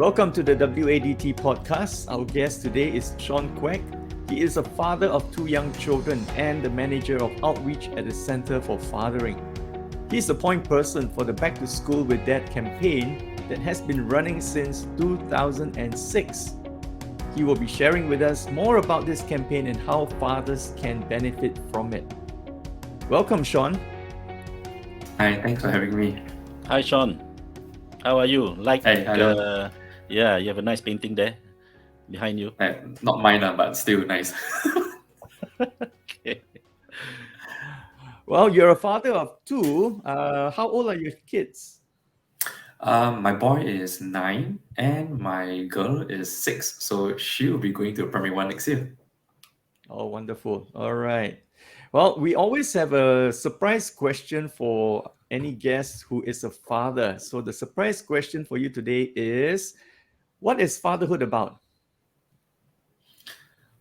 Welcome to the WADT podcast. Our guest today is Shawn Quek. He is a father of 2 young children and the manager of outreach at the Center for Fathering. He's the point person for the Back to School with Dad campaign that has been running since 2006. He will be sharing with us more about this campaign and how fathers can benefit from it. Welcome, Shawn. Hi, thanks for having me. Hi, Shawn. How are you? Hello. Yeah, you have a nice painting there behind you. Not mine, but still nice. Okay. Well, you're a father of 2. How old are your kids? My boy is 9 and my girl is 6, so she will be going to primary 1 next year. Oh, wonderful. All right. Well, we always have a surprise question for any guest who is a father. So the surprise question for you today is, what is fatherhood about?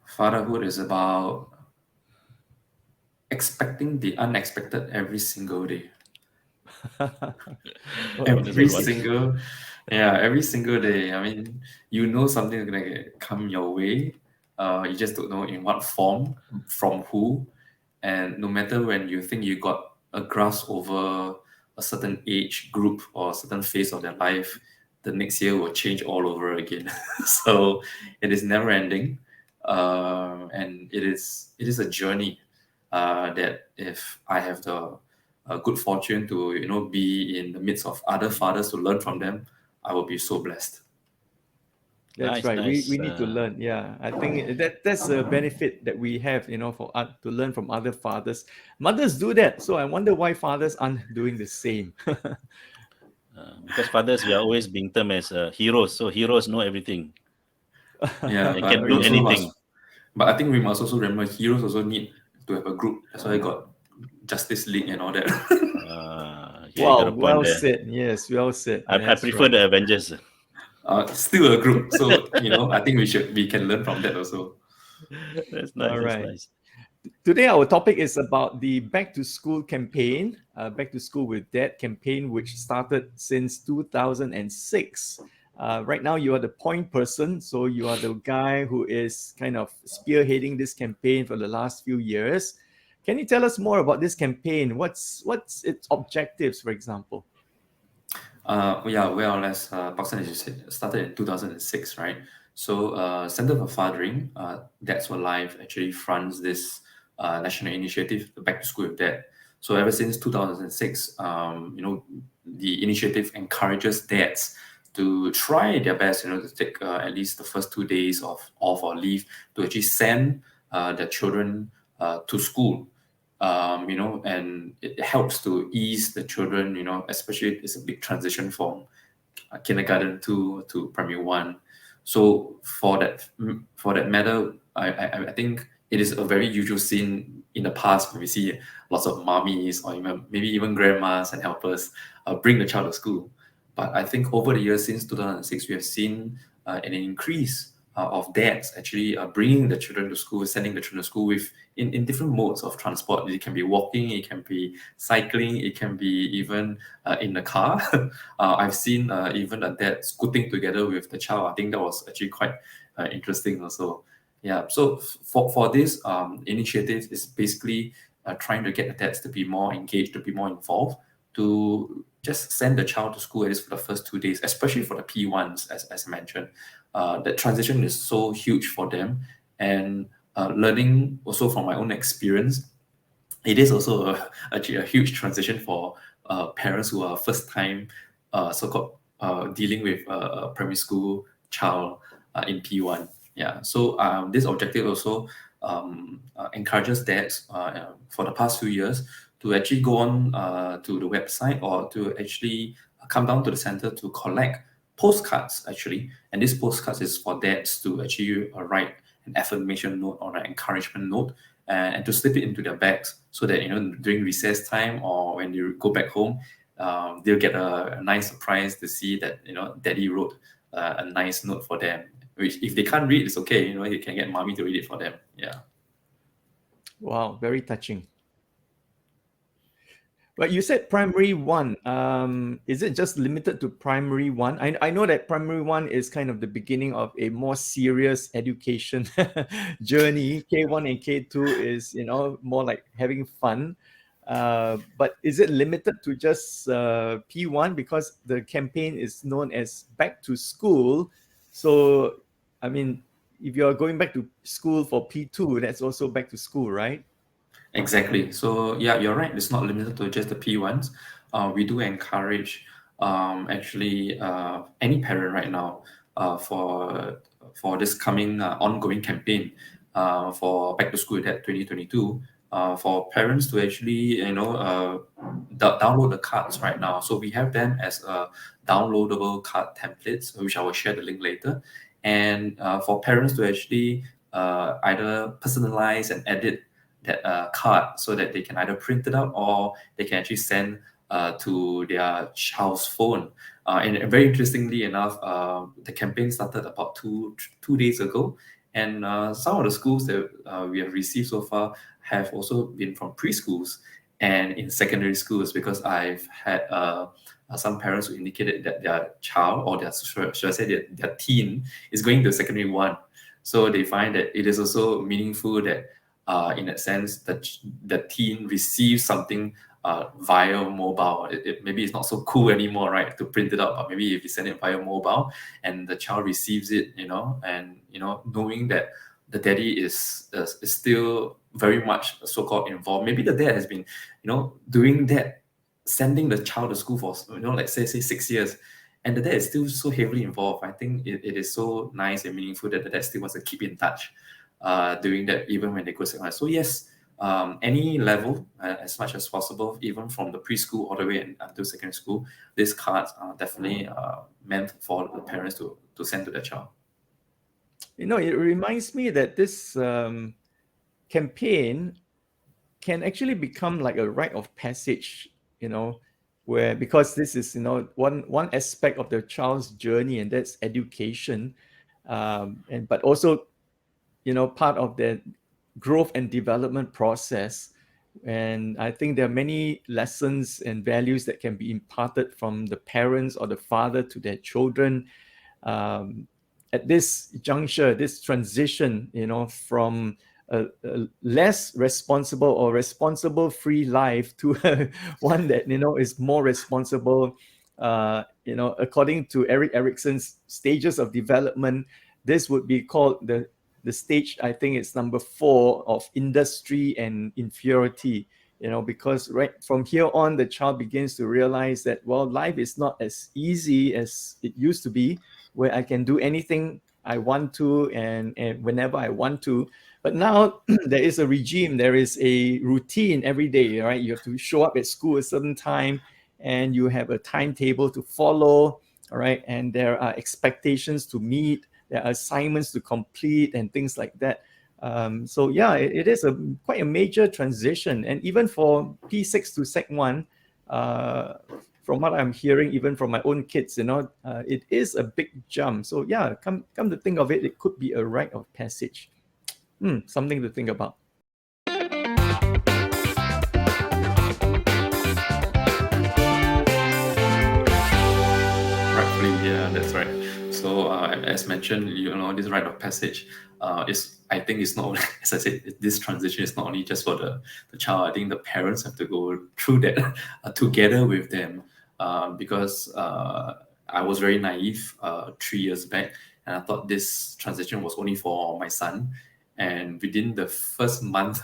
Fatherhood is about expecting the unexpected every single day. Every single day. I mean, you know something is gonna come your way. You just don't know in what form, from who, and no matter when you think you got a grasp over a certain age group or a certain phase of their life, the next year will change all over again. So it is never ending, and it is a journey that if I have the good fortune to be in the midst of other fathers to learn from them, I will be so blessed. That's Nice, right. nice. We need to learn. Yeah, I think that's a benefit that we have, for to learn from other fathers. Mothers do that, so I wonder why fathers aren't doing the same. Because fathers, we are always being termed as heroes. So heroes know everything. Yeah, They but can we do also anything. but I think we must also remember heroes also need to have a group. That's why I got Justice League and all that. Yeah, you got a point well there. said. Yes, well said. I That's prefer right. the Avengers. Still a group. So I think we can learn from that also. That's nice. All That's right. nice. Today, our topic is about the Back to School campaign, Back to School with Dad campaign, which started since 2006. Right now, you are the point person, so you are the guy who is kind of spearheading this campaign for the last few years. Can you tell us more about this campaign? What's its objectives, for example? Well, as Pakistan, as you said, started in 2006, right? So, Center for Fathering, Dads for Life, actually fronts this national initiative, the Back to School with Dad. So, ever since 2006, the initiative encourages dads to try their best, to take at least the first 2 days of off or leave to actually send their children to school. And it helps to ease the children, especially it's a big transition from kindergarten to primary 1. So for that matter, I think it is a very usual scene in the past when we see lots of mommies or maybe even grandmas and helpers bring the child to school. But I think over the years since 2006, we have seen an increase of dads actually bringing the children to school, sending the children to school in different modes of transport. It can be walking, it can be cycling, it can be even in the car. I've seen even a dad scooting together with the child. I think that was actually quite interesting also. Yeah, so for this initiative is basically trying to get the dads to be more engaged, to be more involved, to just send the child to school at least for the first 2 days, especially for the P1s, as mentioned. That transition is so huge for them. And learning also from my own experience, it is also actually a huge transition for parents who are first time so-called dealing with a primary school child in P1. Yeah, so this objective also encourages dads for the past few years to actually go on to the website or to actually come down to the center to collect postcards actually. And this postcards is for dads to actually write an affirmation note or an encouragement note and to slip it into their bags so that during recess time or when you go back home, they'll get a nice surprise to see that daddy wrote a nice note for them, which if they can't read, it's okay, you can get mommy to read it for them. Yeah. Wow, very touching. But you said primary one. Is it just limited to primary one? I know that primary one is kind of the beginning of a more serious education journey. K1 and K2 is, more like having fun. But is it limited to just P1? Because the campaign is known as Back to School. So, I mean, if you're going back to school for P2, that's also back to school, right? Exactly. So yeah, you're right. It's not limited to just the P1s. We do encourage actually any parent right now for this coming ongoing campaign for Back to School at 2022 for parents to actually download the cards right now. So we have them as downloadable card templates, which I will share the link later, and for parents to actually either personalize and edit that card so that they can either print it out or they can actually send to their child's phone. And very interestingly enough, the campaign started about two days ago, and some of the schools that we have received so far have also been from preschools and in secondary schools, because I've had some parents who indicated that their child, or their, should I say, their teen is going to secondary one. So they find that it is also meaningful that in that sense, the teen receives something via mobile. Maybe it's not so cool anymore, right, to print it out, but maybe if you send it via mobile and the child receives it, and knowing that the daddy is still very much so-called involved. Maybe the dad has been, doing that, sending the child to school for, like say 6 years, and the dad is still so heavily involved. I think it is so nice and meaningful that the dad still wants to keep in touch doing that even when they go secondary. So yes, any level, as much as possible, even from the preschool all the way until secondary school, these cards are definitely meant for the parents to send to their child. It reminds me that this campaign can actually become like a rite of passage, where, because this is, one aspect of the child's journey, and that's education, but also, part of the growth and development process. And I think there are many lessons and values that can be imparted from the parents or the father to their children at this juncture, this transition, from a less responsible or responsible free life to one that, is more responsible. According to Erik Erikson's stages of development, this would be called the stage, I think it's number 4, of industry and inferiority. Because right from here on, the child begins to realize that, well, life is not as easy as it used to be, where I can do anything I want to and whenever I want to. But now there is a regime, there is a routine every day, right? You have to show up at school at a certain time, and you have a timetable to follow, all right? And there are expectations to meet, there are assignments to complete, and things like that. So yeah, it is quite a major transition. And even for P6 to Sec 1, from what I'm hearing, even from my own kids, it is a big jump. So yeah, come to think of it, it could be a rite of passage. Something to think about. Rightfully, yeah, that's right. So as mentioned, this rite of passage I think it's not only, as I said, this transition is not only just for the child. I think the parents have to go through that together with them, because I was very naive 3 years back, and I thought this transition was only for my son. And within the first month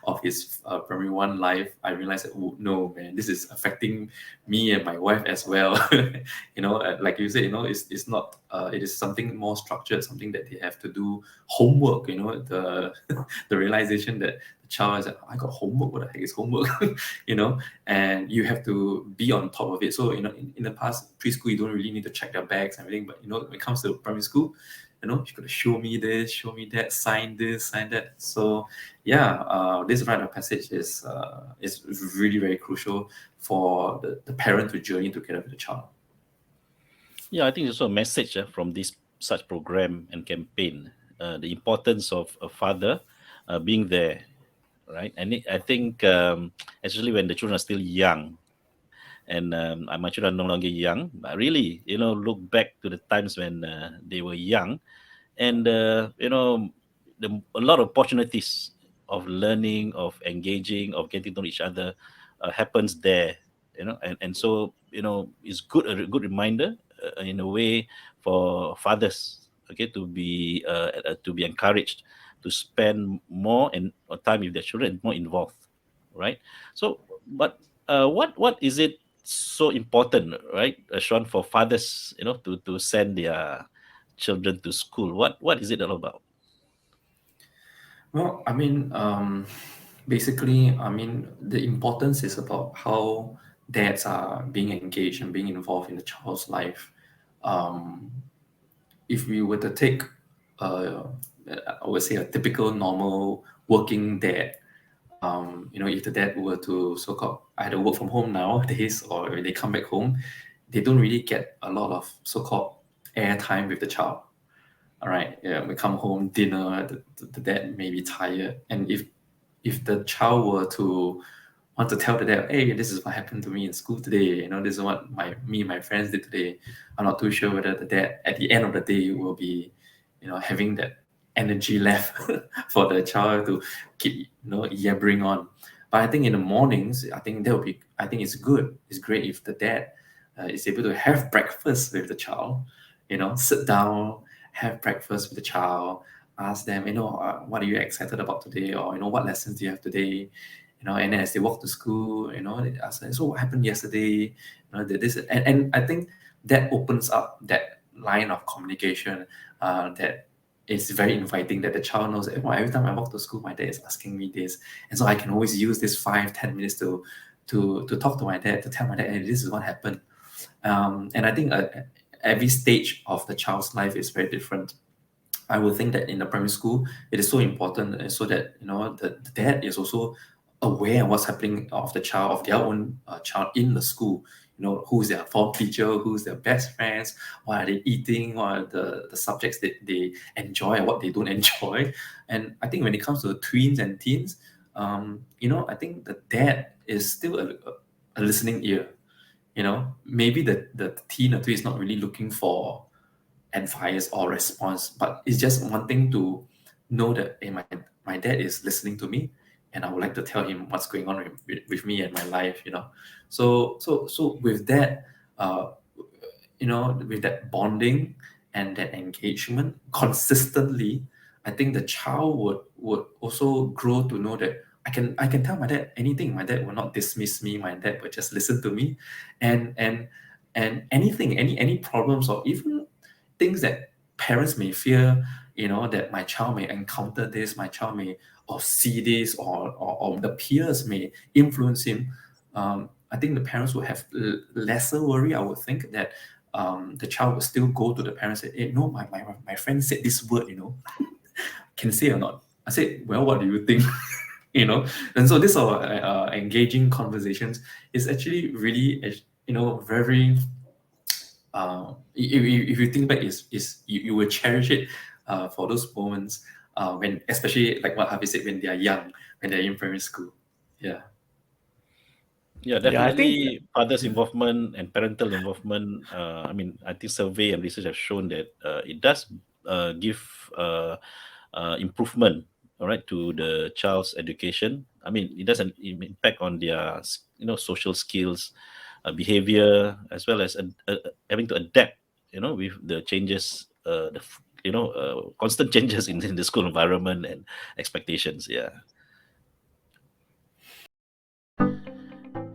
of his primary 1 life, I realized that, oh, no, man, this is affecting me and my wife as well. Like you said, it's not, it is something more structured, something that they have to do homework, the the realization that the child is like, I got homework, what the heck is homework? And you have to be on top of it. So, in the past, preschool, you don't really need to check their bags and everything, but, when it comes to primary school, you got to show me this, show me that, sign this, sign that. So yeah, this rite of passage is really very crucial for the parent to journey together with the child. Yeah, I think there's also a message from this such program and campaign, the importance of a father being there right? And I think, especially when the children are still young, and my children are no longer young, but really, look back to the times when they were young, and a lot of opportunities of learning, of engaging, of getting to know each other happens there. And so it's a good reminder in a way for fathers, okay, to be encouraged to spend more and time with their children, more involved, right? So, but what is it so important, right, Sean, for fathers, to send their children to school? What is it all about? Well, I mean, basically, I mean, the importance is about how dads are being engaged and being involved in the child's life. Um, if we were to take, uh, I would say, a typical normal working dad, if the dad were to so-called either work from home nowadays or when they come back home, they don't really get a lot of so-called airtime with the child. All right, yeah, we come home, dinner, the dad may be tired. And if the child were to want to tell the dad, hey, this is what happened to me in school today, this is what me and my friends did today, I'm not too sure whether the dad at the end of the day will be, having that energy left for the child to keep, yabbering on. But I think in the mornings, I think it's good, it's great if the dad is able to have breakfast with the child, sit down, have breakfast with the child, ask them, what are you excited about today? Or, what lessons do you have today? And then as they walk to school, they ask them, so what happened yesterday? Did this, and I think that opens up that line of communication that is very inviting, that the child knows that, every time I walk to school, my dad is asking me this. And so I can always use this 5-10 minutes to talk to my dad, to tell my dad, hey, this is what happened. And I think every stage of the child's life is very different. I would think that in the primary school, it is so important so that the dad is also aware of what's happening of the child, of their own child in the school. Who's their form teacher, who's their best friends, what are they eating, what are the subjects that they enjoy and what they don't enjoy. And I think when it comes to tweens and teens, I think the dad is still a listening ear. Maybe the teen or tween is not really looking for advice or response, but it's just wanting to know that, hey, my dad is listening to me, and I would like to tell him what's going on with me and my life. So with that, with that bonding and that engagement consistently, I think the child would also grow to know that I can tell my dad anything. My dad will not dismiss me. My dad will just listen to me, and anything, any problems, or even things that parents may fear, that my child may encounter this, my child may or see this, or the peers may influence him. I think the parents will have lesser worry. I would think that the child will still go to the parents and say, hey, no, my friend said this word, can say or not? I said, well, what do you think? And so this engaging conversations is actually really, very, if you think back, is you will cherish it for those moments when, especially like what Harvey said, when they are young, when they're in primary school. Yeah. Yeah, Yeah, I think definitely fathers' involvement and parental involvement. I think survey and research have shown that it does give improvement, all right, to the child's education. I mean, it does an impact on their, social skills, behavior, as well as having to adapt, with the changes, constant changes in the school environment and expectations. Yeah.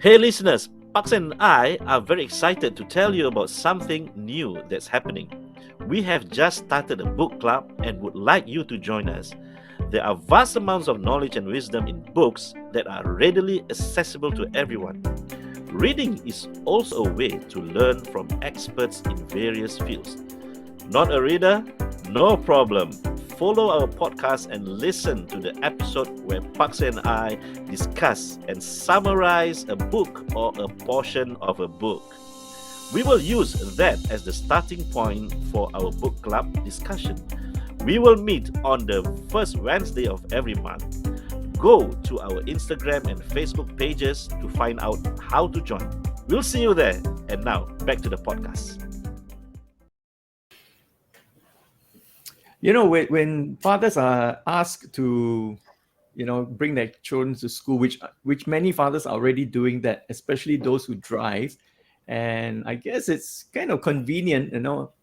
Hey listeners, Pax and I are very excited to tell you about something new that's happening. We have just started a book club and would like you to join us. There are vast amounts of knowledge and wisdom in books that are readily accessible to everyone. Reading is also a way to learn from experts in various fields. Not a reader? No problem. Follow our podcast and listen to the episode where Pax and I discuss and summarize a book or a portion of a book. We will use that as the starting point for our book club discussion. We will meet on the first Wednesday of every month. go to our Instagram and Facebook pages to find out how to join. We'll see you there. And now, back to the podcast. You know, when fathers are asked to, bring their children to school, which many fathers are already doing that, especially those who drive. And I guess it's kind of convenient,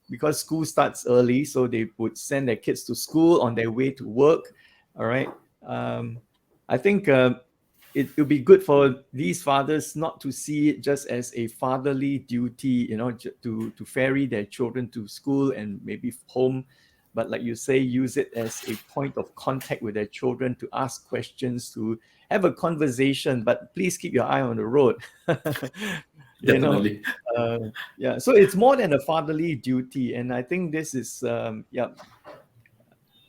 because school starts early, so they would send their kids to school on their way to work. All right. I think it would be good for these fathers not to see it just as a fatherly duty, to ferry their children to school and maybe home, but like you say, use it as a point of contact with their children, to ask questions, to have a conversation, but please keep your eye on the road. Definitely. Yeah, so it's more than a fatherly duty, and I think this is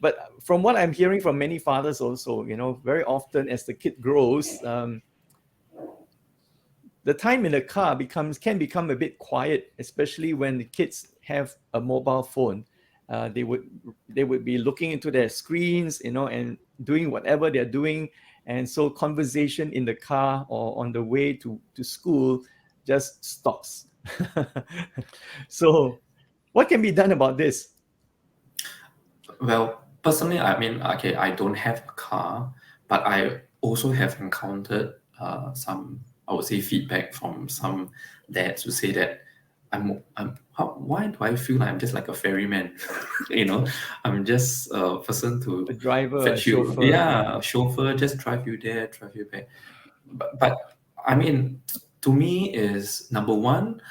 but from what I'm hearing from many fathers also, very often as the kid grows, the time in the car can become a bit quiet, especially when the kids have a mobile phone. They would be looking into their screens, and doing whatever they're doing, and so conversation in the car or on the way to school just stops. So, what can be done about this? Well, personally, I mean, okay, I don't have a car, but I also have encountered some, I would say, feedback from some dads who say that why do I feel like I'm just like a ferryman? I'm just a person to A driver, a fetch you. chauffeur. Yeah, a chauffeur, just drive you there, drive you back. But I mean, to me is number one,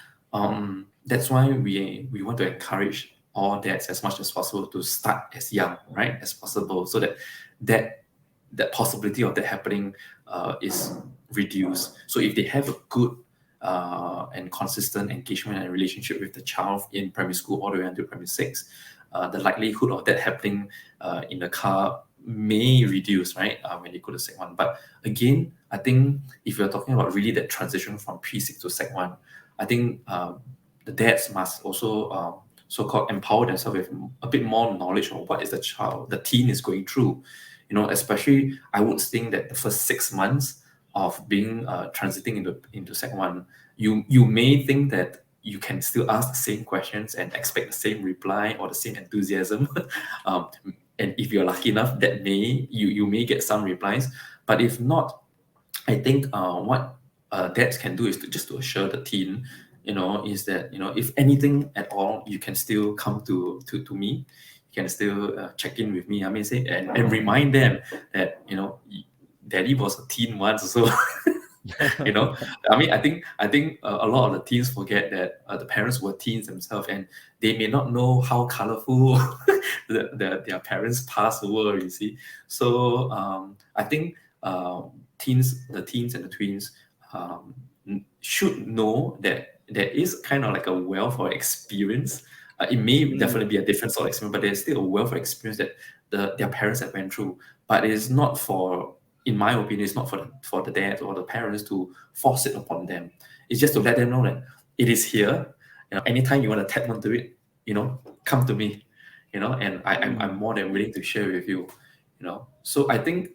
that's why we want to encourage all dads as much as possible to start as young, right, as possible, so that possibility of that happening is reduced. So if they have a good and consistent engagement and relationship with the child in primary school all the way until primary 6, the likelihood of that happening in the car may reduce, right, when they go to Sec 1. But again, I think if you're talking about really that transition from P6 to Sec 1, I think the dads must also so-called empower themselves with a bit more knowledge of what is the teen is going through. Especially I would think that the first 6 months of being transiting into Sec 1, you may think that you can still ask the same questions and expect the same reply or the same enthusiasm. And if you're lucky enough, that you may get some replies. But if not, I think what dads can do is to assure the teen, is that if anything at all, you can still come to me. You can still check in with me. I mean, say and remind them that Daddy was a teen once, so. I mean, I think a lot of the teens forget that the parents were teens themselves, and they may not know how colorful their parents' past were. You see, so I think the teens and the tweens should know that there is kind of like a wealth of experience. It may definitely be a different sort of experience, but there's still a wealth of experience that their parents have went through. But it is not in my opinion, it's not for the dad or the parents to force it upon them. It's just to let them know that it is here. Anytime you want to tap onto it, come to me. And I'm more than willing to share with you. So I think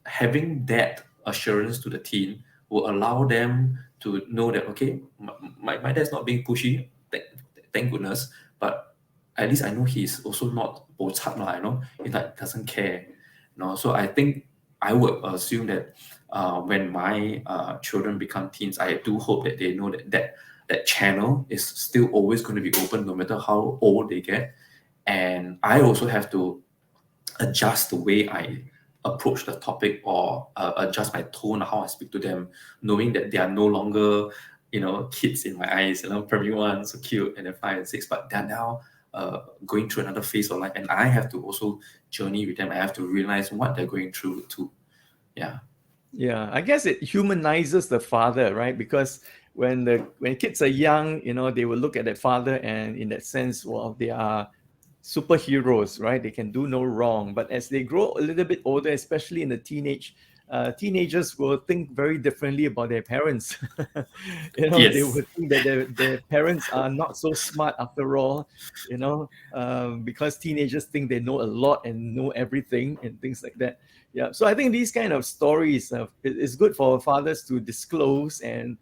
having that assurance to the teen will allow them to know that okay, my dad's not being pushy. Thank goodness. But at least I know he's also not bochap, he doesn't care. So I think I would assume that when my children become teens, I do hope that they know that channel is still always going to be open no matter how old they get. And I also have to adjust the way I approach the topic or adjust my tone, how I speak to them, knowing that they are no longer, kids in my eyes, primary 1, so cute, and then 5 and 6, but they're now going through another phase of life, and I have to also journey with them. I have to realize what they're going through too. Yeah, I guess it humanizes the father, right? Because when kids are young, they will look at their father, and in that sense, well, they are superheroes, right? They can do no wrong. But as they grow a little bit older, especially in the teenage teenagers will think very differently about their parents. They Yes. would think that their parents are not so smart after all, because teenagers think they know a lot and know everything and things like that. Yeah, so I think these kind of stories, it's good for fathers to disclose and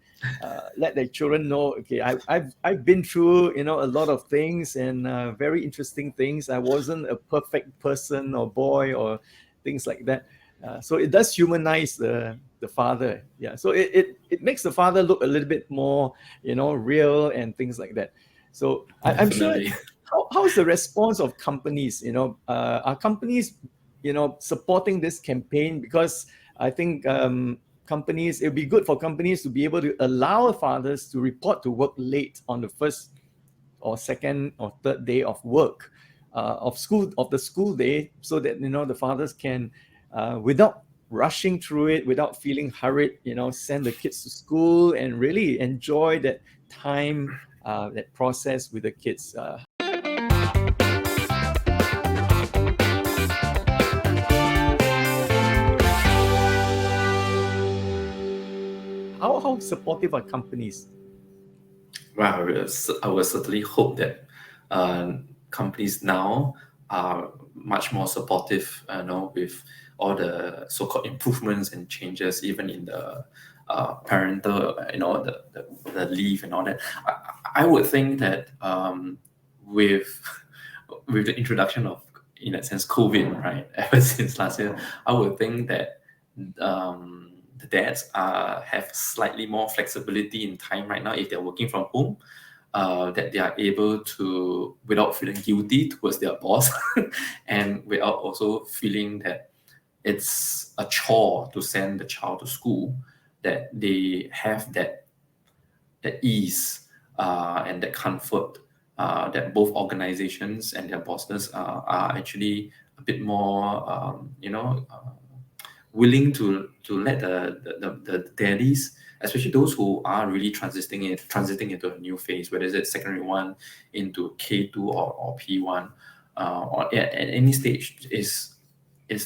let their children know. Okay, I've been through a lot of things, and very interesting things. I wasn't a perfect person or boy or things like that. So it does humanize the father. Yeah, so it makes the father look a little bit more real and things like that. So I'm sure. Definitely. How's the response of companies? Are companies supporting this campaign? Because I think companies, it'd be good for companies to be able to allow fathers to report to work late on the first or second or third day of work, of the school day, so that the fathers can, without rushing through it, without feeling hurried, send the kids to school and really enjoy that time, that process with the kids. How supportive are companies? Well, I will certainly hope that companies now are much more supportive, with all the so-called improvements and changes, even in the parental, the leave and all that. I would think that with with the introduction of, in that sense, COVID, right, ever since last year, I would think that the dads have slightly more flexibility in time right now if they're working from home, that they are able to, without feeling guilty towards their boss, and without also feeling that it's a chore to send the child to school, that they have that ease and that comfort, that both organizations and their bosses are actually a bit more, willing to let the daddies, especially those who are really transiting into a new phase, whether it's secondary one into K2 or P1, or at any stage, is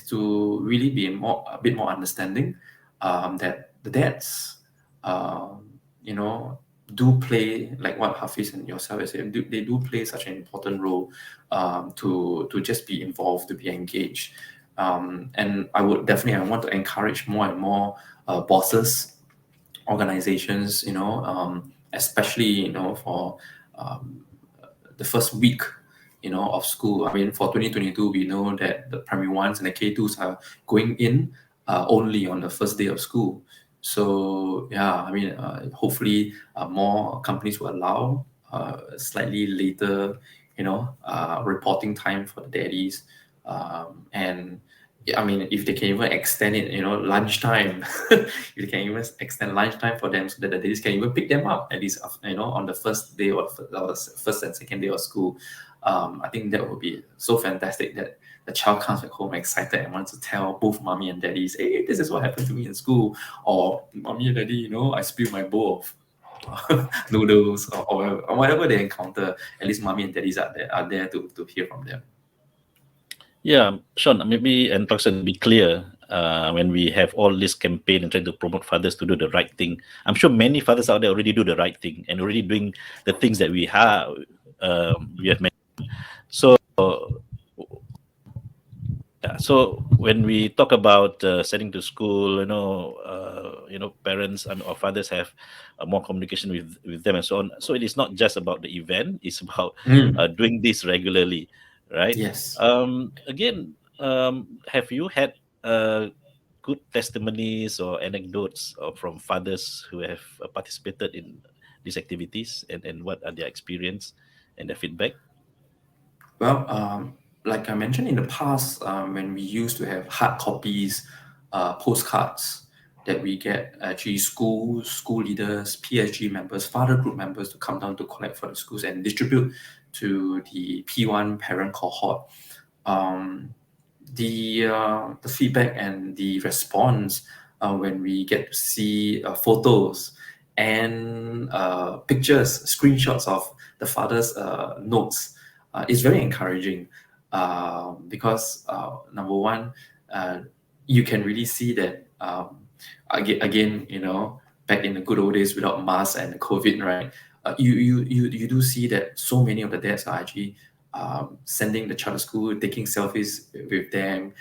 to really be a bit more understanding, that the dads, do play, like what Hafiz and yourself has said, they do play such an important role, to just be involved, to be engaged. And I want to encourage more and more bosses, organizations, especially for the first week of school. I mean, for 2022, we know that the primary ones and the K2s are going in only on the first day of school. So yeah, I mean, hopefully more companies will allow slightly later, reporting time for the daddies, and yeah, I mean, if they can even extend it, lunchtime, if they can even extend lunchtime for them, so that the daddies can even pick them up at least, on the first day or first and second day of school. I think that would be so fantastic that the child comes back home excited and wants to tell both mommy and daddies, hey, this is what happened to me in school, or mommy and daddy, I spilled my bowl of noodles, or whatever they encounter. At least mommy and daddies are there to hear from them. Yeah, Sean, maybe and Parkson, to be clear, when we have all this campaign and trying to promote fathers to do the right thing, I'm sure many fathers out there already do the right thing and already doing the things that we have mentioned. So, yeah, so when we talk about sending to school, parents or fathers have more communication with them and so on. So it is not just about the event; it's about doing this regularly, right? Yes. Again, have you had good testimonies or anecdotes from fathers who have participated in these activities, and what are their experience and their feedback? Well, like I mentioned in the past, when we used to have hard copies, postcards that we get, actually school leaders, PSG members, father group members to come down to collect for the schools and distribute to the P1 parent cohort. The feedback and the response, when we get to see photos and pictures, screenshots of the father's notes, is very encouraging, because number one, you can really see that again, back in the good old days without masks and COVID, right? You do see that so many of the dads are actually sending the child to school, taking selfies with them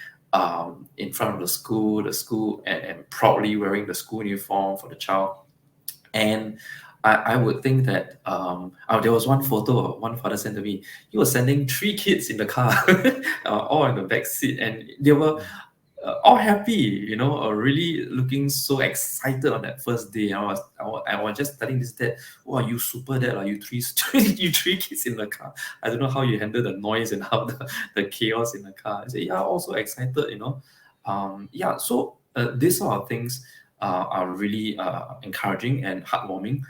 in front of the school, and proudly wearing the school uniform for the child. And I would think that there was one photo one father sent to me. He was sending 3 kids in the car, all in the back seat, and they were all happy, really looking so excited on that first day. I was just telling this dad, "Wow, you super dad, you three you 3 kids in the car. I don't know how you handle the noise and how the chaos in the car." I said, "Yeah, also excited." Yeah, so these sort of things are really encouraging and heartwarming.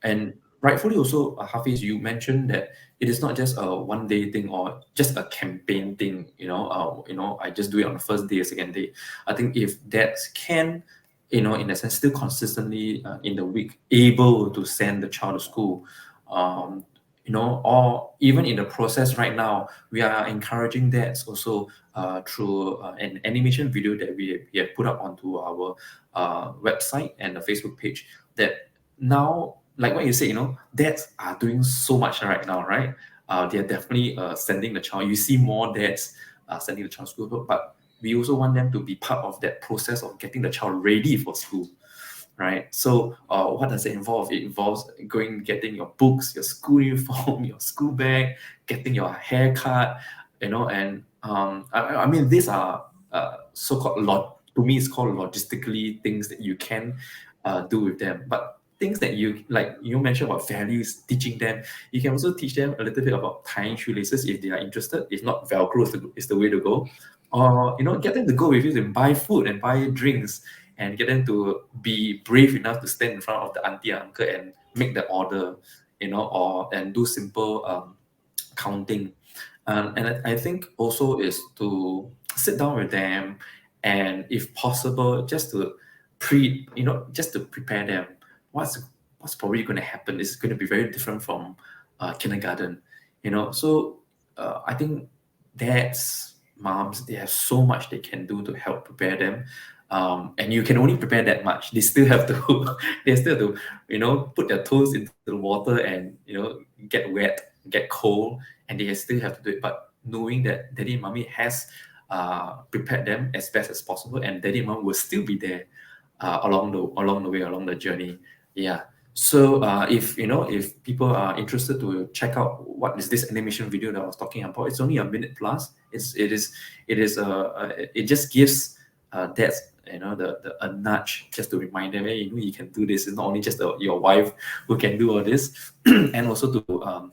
And rightfully also, Hafiz, you mentioned that it is not just a one day thing or just a campaign thing. I just do it on the first day, second day. I think if dads can, in a sense, still consistently in the week able to send the child to school, or even in the process right now, we are encouraging dads also through an animation video that we have put up onto our website and the Facebook page, that now, like what you said, dads are doing so much right now, right? They're definitely sending the child. You see more dads sending the child to school, but we also want them to be part of that process of getting the child ready for school, right? So what does it involve? It involves getting your books, your school uniform, your school bag, getting your haircut, and I mean, these are so-called to me, it's called logistically things that you can do with them. But things that you mentioned about values, teaching them, you can also teach them a little bit about tying shoelaces if they are interested. If not, Velcro is the way to go. Or get them to go with you and buy food and buy drinks, and get them to be brave enough to stand in front of the auntie and uncle and make the order, and do simple counting. And I think also is to sit down with them, and if possible, just to just to prepare them. What's probably going to happen is going to be very different from kindergarten, So I think dads, moms, they have so much they can do to help prepare them. And you can only prepare that much. They still have to, they still have to, put their toes into the water and get wet, get cold, and they still have to do it. But knowing that daddy and mommy has prepared them as best as possible, and daddy and mom will still be there along the way, along the journey. Yeah. So if people are interested to check out what is this animation video that I was talking about, it's only a minute plus. It just gives dads a nudge, just to remind them, hey, you can do this. It's not only just your wife who can do all this, and also to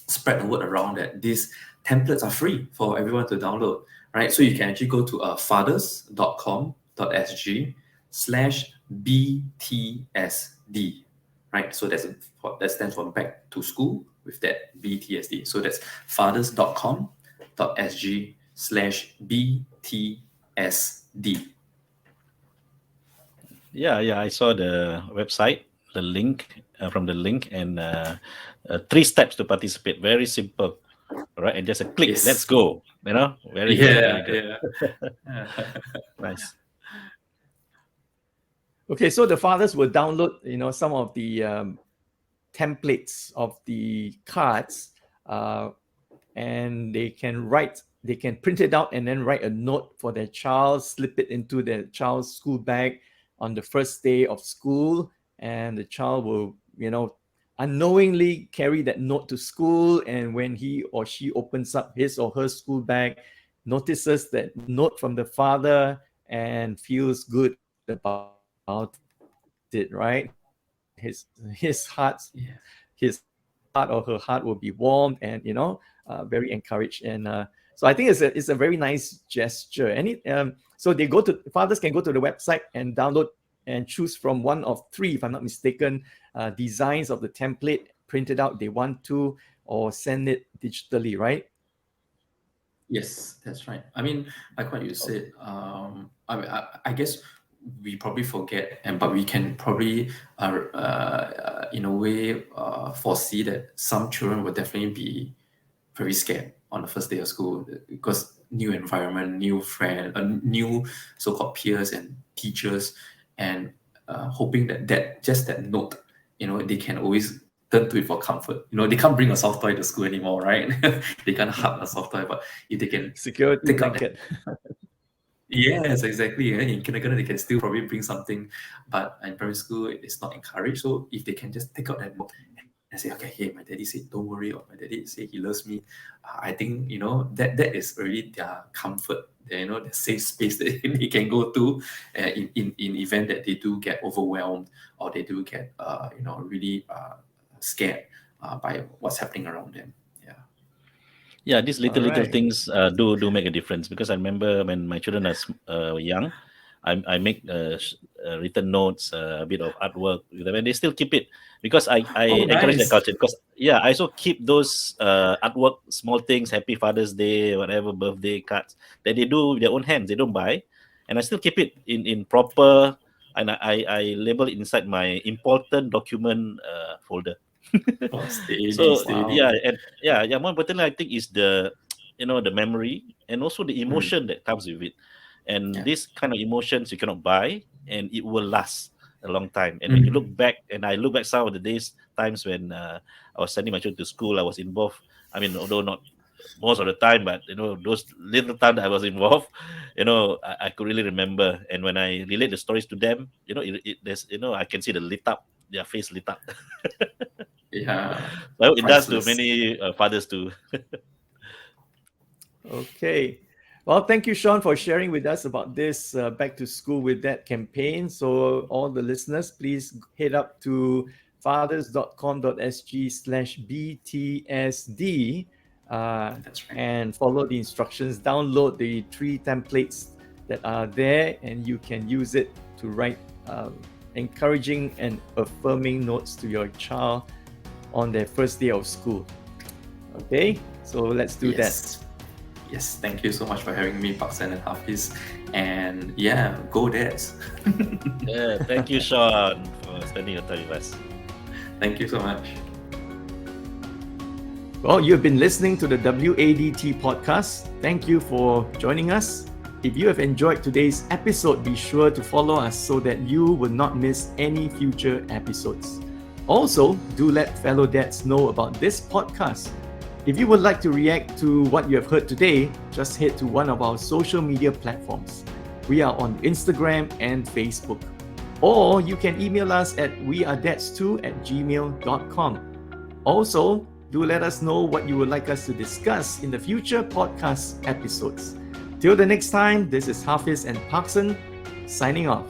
spread the word around that these templates are free for everyone to download, right? So you can actually go to fathers.com.sg/BTSD, right? So that stands for back to school with that BTSD. So that's fathers.com.sg/BTSD. Yeah, I saw the website, the link from the link, and 3 steps to participate. Very simple, all right? And just a click, Yes. let's go. Very good, very good. Yeah. Nice. Okay, so the fathers will download, some of the templates of the cards, and they can print it out and then write a note for their child, slip it into their child's school bag on the first day of school, and the child will, unknowingly carry that note to school. And when he or she opens up his or her school bag, notices that note from the father and feels good about it, right? His heart or her heart will be warmed and very encouraged. And so I think it's a very nice gesture. So fathers can go to the website and download and choose from one of 3, if I'm not mistaken, designs of the template printed out they want to, or send it digitally, right? Yes, that's right. I mean, like what you said, I guess we probably forget, but we can probably, in a way, foresee that some children will definitely be very scared on the first day of school, because new environment, new friend, new so-called peers and teachers, and hoping that just that note, they can always turn to it for comfort. They can't bring a soft toy to school anymore, right? They can't hug a soft toy, but if they can Security take out blanket. Yes, exactly. In kindergarten, they can still probably bring something, but in primary school, it's not encouraged. So if they can just take out that note and say, okay, hey, my daddy said, don't worry, or my daddy said he loves me, I think, that is really their comfort, the safe space that they can go to in event that they do get overwhelmed or they do get, really scared by what's happening around them. Yeah. Yeah, these little Alright. things do make a difference, because I remember when my children are young, I make written notes, a bit of artwork with them, and they still keep it, because I Oh, encourage the nice. culture. Because I also keep those artwork, small things, Happy Father's Day, whatever, birthday cards that they do with their own hands. They don't buy, and I still keep it in proper, and I label it inside my important document folder. Oh, steady, So steady. Wow. yeah. More importantly, I think is the the memory and also the Mm, emotion that comes with it. And yeah. this kind of emotions you cannot buy, and it will last a long time. And when you look Mm. back, and I look back some of the times when I was sending my children to school, I was involved. I mean, although not most of the time, but those little time that I was involved, I could really remember. And when I relate the stories to them, there's I can see their face lit up. Yeah, So I hope it does to priceless. many fathers too. Okay. Well, thank you, Shawn, for sharing with us about this Back to School with Dad campaign. So, all the listeners, please head up to fathers.com.sg/BTSD That's right. and follow the instructions. Download the 3 templates that are there, and you can use it to write encouraging and affirming notes to your child on their first day of school. Okay, so let's do that. Yes, thank you so much for having me, Paksan and Hafiz. And yeah, go Dads. Yeah, thank you, Shawn, for spending your time with us. Thank you so much. Well, you've been listening to the WADT podcast. Thank you for joining us. If you have enjoyed today's episode, be sure to follow us so that you will not miss any future episodes. Also, do let fellow dads know about this podcast. If you would like to react to what you have heard today, just head to one of our social media platforms. We are on Instagram and Facebook. Or you can email us at wearedads2@gmail.com. Also, do let us know what you would like us to discuss in the future podcast episodes. Till the next time, this is Hafiz and Paksan signing off.